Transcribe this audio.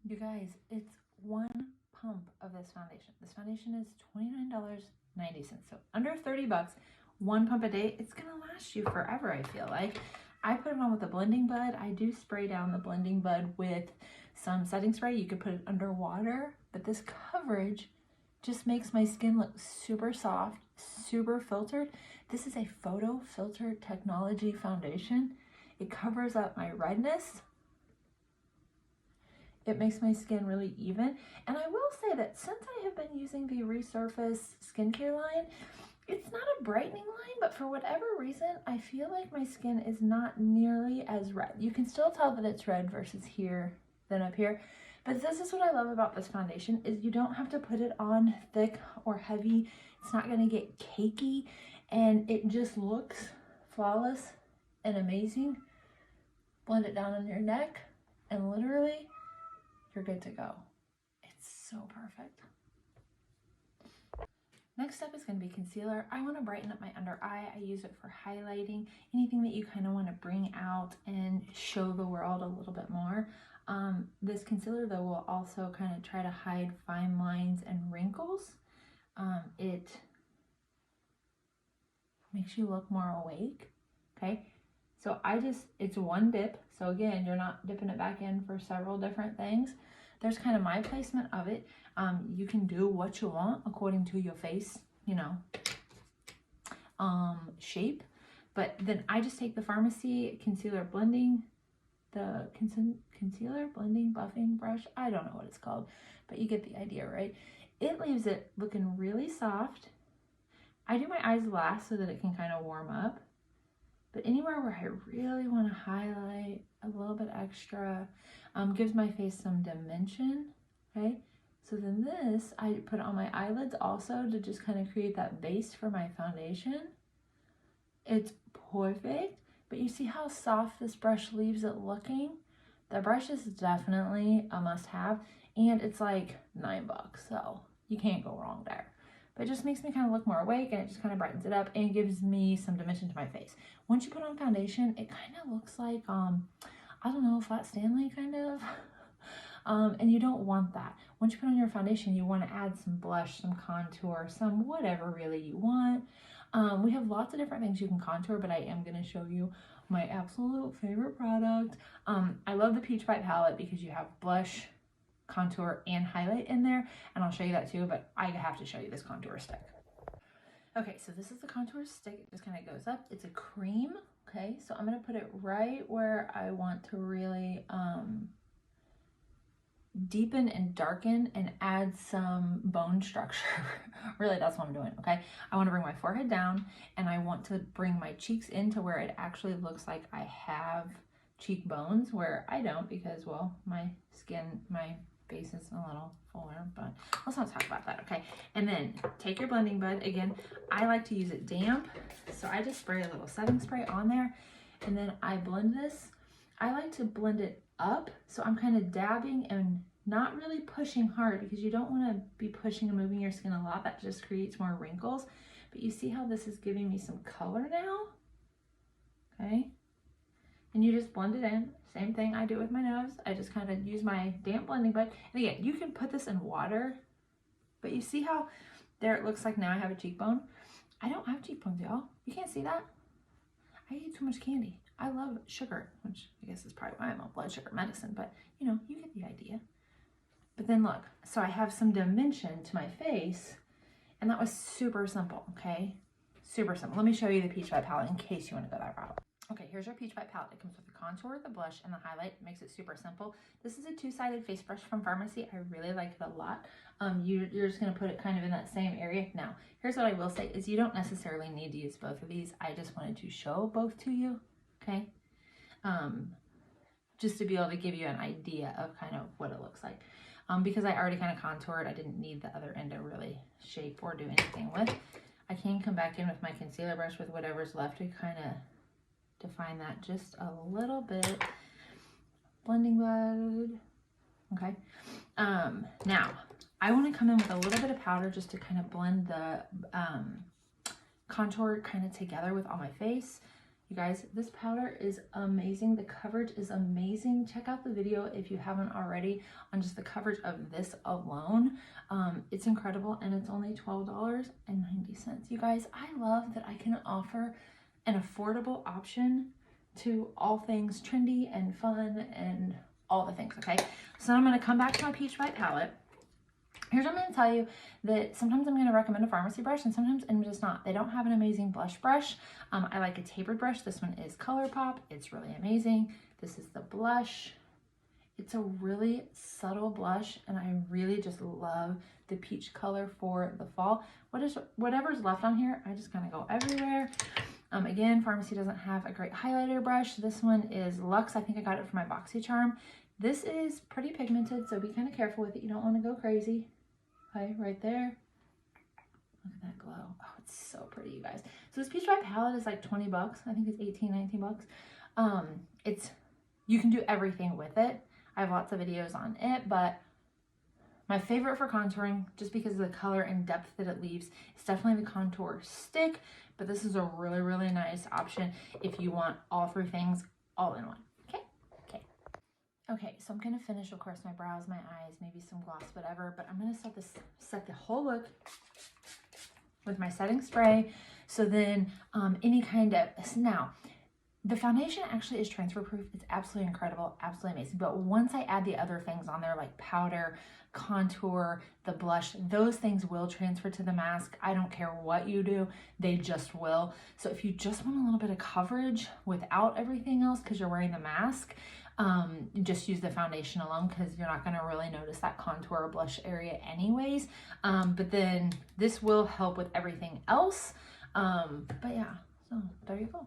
You guys, it's one pump of this foundation. This foundation is $29.90. So under 30 bucks, one pump a day. It's gonna last you forever, I feel like. I put it on with a blending bud. I do spray down the blending bud with some setting spray. You could put it underwater, but this coverage just makes my skin look super soft, super filtered. This is a photo filter technology foundation. It covers up my redness. It makes my skin really even. And I will say that since I have been using the Resurface skincare line, it's not a brightening line, but for whatever reason, I feel like my skin is not nearly as red. You can still tell that it's red versus here than up here. But this is what I love about this foundation, is you don't have to put it on thick or heavy. It's not gonna get cakey, and it just looks flawless and amazing. Blend it down on your neck, and literally, you're good to go. It's so perfect. Next up is going to be concealer. I want to brighten up my under eye. I use it for highlighting, anything that you kind of want to bring out and show the world a little bit more. This concealer though will also kind of try to hide fine lines and wrinkles. It makes you look more awake, okay? So it's one dip. So again, you're not dipping it back in for several different things. There's kind of my placement of it. You can do what you want according to your face, shape. But then I just take the Farmasi concealer blending, the concealer blending buffing brush. I don't know what it's called, but you get the idea, right? It leaves it looking really soft. I do my eyes last so that it can kind of warm up. But anywhere where I really want to highlight a little bit extra, gives my face some dimension, okay? So then this, I put on my eyelids also to just kind of create that base for my foundation. It's perfect, but you see how soft this brush leaves it looking? The brush is definitely a must-have, and it's like $9, so you can't go wrong there. But it just makes me kind of look more awake, and it just kind of brightens it up and gives me some dimension to my face. Once you put on foundation, it kind of looks like, I don't know, Flat Stanley kind of. And you don't want that. Once you put on your foundation, you want to add some blush, some contour, some whatever really you want. We have lots of different things you can contour, but I am going to show you my absolute favorite product. I love the Peach Bite palette because you have blush, contour, and highlight in there, and I'll show you that too, but I have to show you this contour stick. Okay, so this is the contour stick. It just kind of goes up. It's a cream, okay? So I'm going to put it right where I want to really deepen and darken and add some bone structure. Really, that's what I'm doing, okay? I want to bring my forehead down, and I want to bring my cheeks into where it actually looks like I have cheekbones, where I don't because, well, my skin, my face is a little fuller, but let's not talk about that, okay? And then take your blending bud. Again, I like to use it damp, so I just spray a little setting spray on there, and then I blend this. I like to blend it up, so I'm kind of dabbing and not really pushing hard, because you don't want to be pushing and moving your skin a lot. That just creates more wrinkles. But you see how this is giving me some color now, okay? And you just blend it in. Same thing I do with my nose. I just kind of use my damp blending bud. And again, you can put this in water, but you see how there it looks like now I have a cheekbone? I don't have cheekbones, y'all. You can't see that? I eat too much candy. I love sugar, which I guess is probably why I'm on blood sugar medicine, but you get the idea. But then look, so I have some dimension to my face, and that was super simple, okay? Super simple. Let me show you the Peach Bite palette in case you want to go that route. Okay, here's our Peach Bite palette. It comes with the contour, the blush, and the highlight. It makes it super simple. This is a two-sided face brush from Farmasi. I really like it a lot. You're just going to put it kind of in that same area. Now, here's what I will say is you don't necessarily need to use both of these. I just wanted to show both to you, okay? Just to be able to give you an idea of kind of what it looks like. Because I already kind of contoured, I didn't need the other end to really shape or do anything with. I can come back in with my concealer brush with whatever's left to kind of define that just a little bit. Blending bud. Okay. Now, I want to come in with a little bit of powder just to kind of blend the contour kind of together with all my face. You guys, this powder is amazing. The coverage is amazing. Check out the video if you haven't already on just the coverage of this alone. It's incredible, and it's only $12.90. You guys, I love that I can offer an affordable option to all things trendy and fun and all the things, okay? So I'm gonna come back to my Peach White palette. Here's what I'm going to tell you, that sometimes I'm going to recommend a Farmasi brush and sometimes I'm just not. They don't have an amazing blush brush. I like a tapered brush. This one is ColourPop. It's really amazing. This is the blush. It's a really subtle blush, and I really just love the peach color for the fall. Whatever's left on here, I just kind of go everywhere. Again, Farmasi doesn't have a great highlighter brush. This one is Luxe. I think I got it for my BoxyCharm. This is pretty pigmented, so be kind of careful with it. You don't want to go crazy. Okay, right there. Look at that glow. Oh, it's so pretty, you guys. So this Peach White palette is like 20 bucks. I think it's 18, 19 bucks. You can do everything with it. I have lots of videos on it, but my favorite for contouring, just because of the color and depth that it leaves, is definitely the contour stick. But this is a really, really nice option if you want all three things all in one. Okay, so I'm gonna finish, of course, my brows, my eyes, maybe some gloss, whatever, but I'm gonna set the whole look with my setting spray. So then any kind of, now, the foundation actually is transfer proof. It's absolutely incredible, absolutely amazing. But once I add the other things on there, like powder, contour, the blush, those things will transfer to the mask. I don't care what you do, they just will. So if you just want a little bit of coverage without everything else because you're wearing the mask, just use the foundation alone because you're not going to really notice that contour or blush area anyways. But then this will help with everything else. But yeah, so there you go.